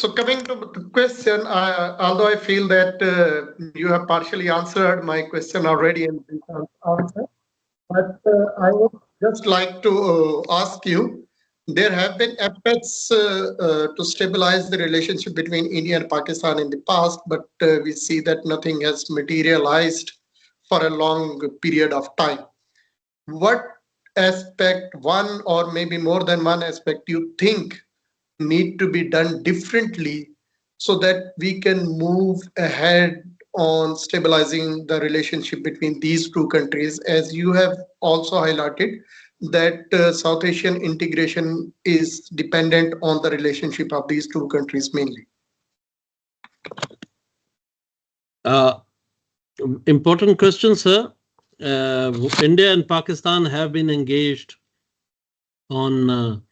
So coming to the question, although I feel that you have partially answered my question already in this answer, but I would just like to ask you, there have been efforts to stabilize the relationship between India and Pakistan in the past, but we see that nothing has materialized for a long period of time. What aspect, one or maybe more than one aspect, you think need to be done differently so that we can move ahead on stabilizing the relationship between these two countries, as you have also highlighted that South Asian integration is dependent on the relationship of these two countries mainly. Important question, sir. India and Pakistan have been engaged on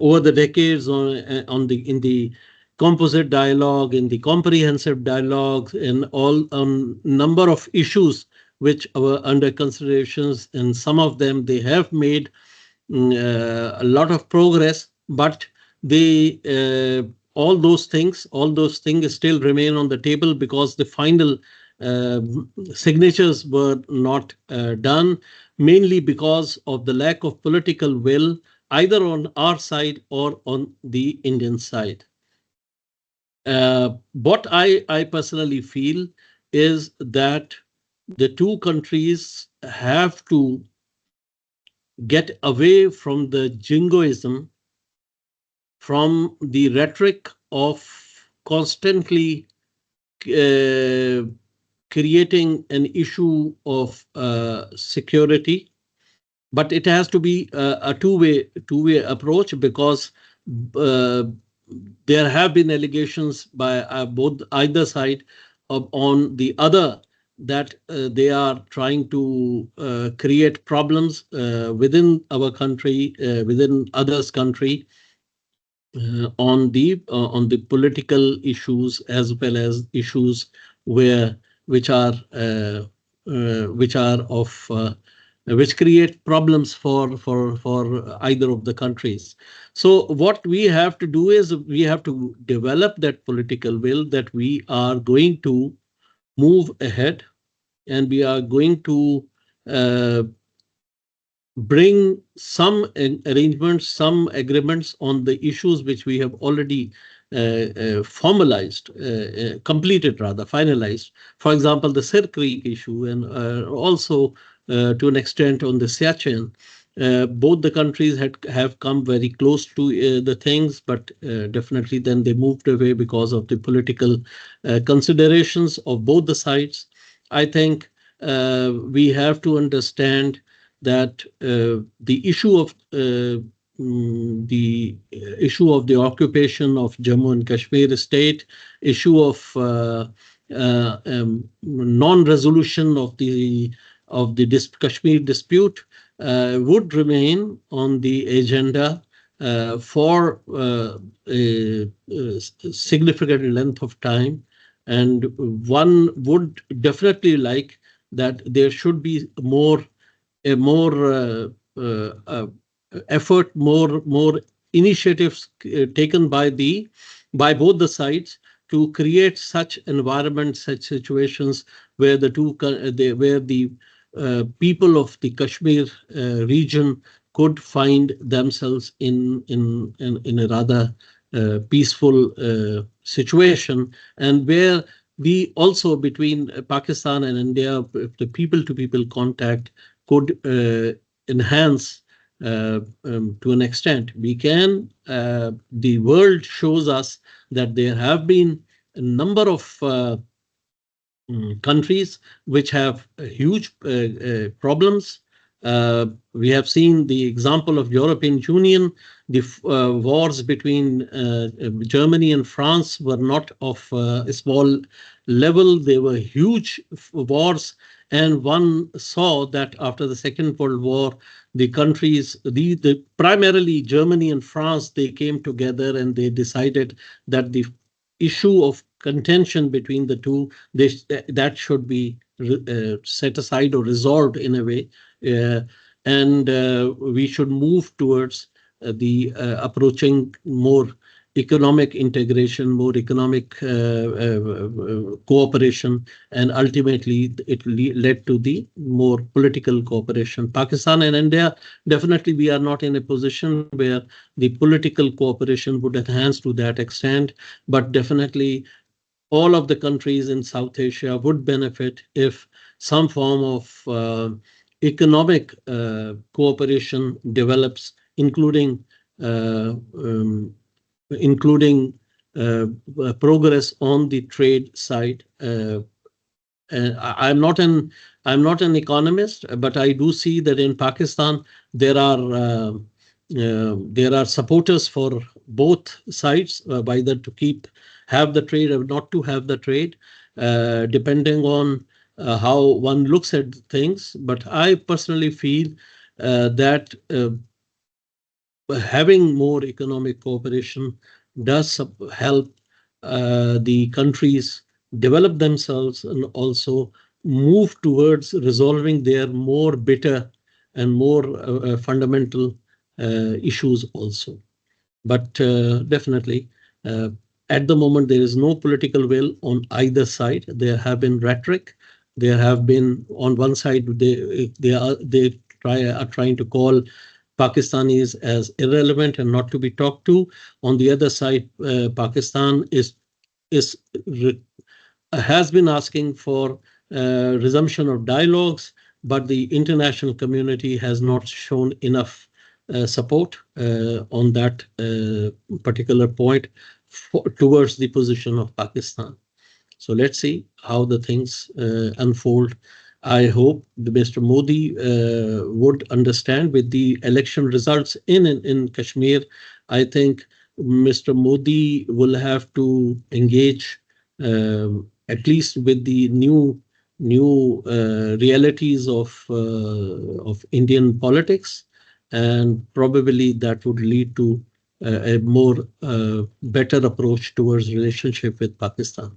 over the decades in the composite dialogue, in the comprehensive dialogue, and all number of issues which were under considerations, and some of them they have made a lot of progress, but they all those things still remain on the table because the final signatures were not done, mainly because of the lack of political will either on our side or on the Indian side. What I personally feel is that the two countries have to get away from the jingoism, from the rhetoric of constantly creating an issue of security, but it has to be a two-way approach, because there have been allegations by both either side on the other that they are trying to create problems within our country, within others' country, on the political issues as well as issues which create problems for either of the countries. So what we have to do is we have to develop that political will that we are going to move ahead, and we are going to bring some arrangements, some agreements on the issues which we have already formalized, completed rather, finalized. For example, the Sir Creek issue, and also to an extent on the Siachen. Both the countries have come very close to the things, but definitely then they moved away because of the political considerations of both the sides. I think we have to understand that the issue of the occupation of Jammu and Kashmir state, issue of non-resolution of the Kashmir dispute would remain on the agenda for a significant length of time, and one would definitely like that there should be more effort, more initiatives taken by both the sides to create such environments, such situations where the people of the Kashmir region could find themselves in a rather peaceful situation, and where we also, between Pakistan and India, the people-to-people contact could enhance to an extent. We can, the world shows us that there have been a number of countries which have huge problems. We have seen the example of European Union. The wars between Germany and France were not of a small level. They were huge wars. And one saw that after the Second World War, the countries, primarily Germany and France, they came together and they decided that the issue of contention between the two, that should be set aside or resolved in a way. And we should move towards the approaching more economic integration, more economic cooperation, and ultimately it led to the more political cooperation. Pakistan and India, definitely we are not in a position where the political cooperation would enhance to that extent, but definitely all of the countries in South Asia would benefit if some form of economic cooperation develops, including uh, um, progress on the trade side. I'm not an economist, but I do see that in Pakistan there are supporters for both sides, whether to have the trade or not to have the trade, depending on how one looks at things. But I personally feel that having more economic cooperation does help the countries develop themselves and also move towards resolving their more bitter and more fundamental issues also. But definitely, at the moment, there is no political will on either side. There have been rhetoric. There have been, on one side, are trying to call Pakistanis as irrelevant and not to be talked to. On the other side, Pakistan is has been asking for resumption of dialogues, but the international community has not shown enough support on that particular point towards the position of Pakistan. So let's see how the things unfold. I hope Mr. Modi would understand with the election results in Kashmir. I think Mr. Modi will have to engage at least with the new realities of Indian politics, and probably that would lead to a more better approach towards relationship with Pakistan.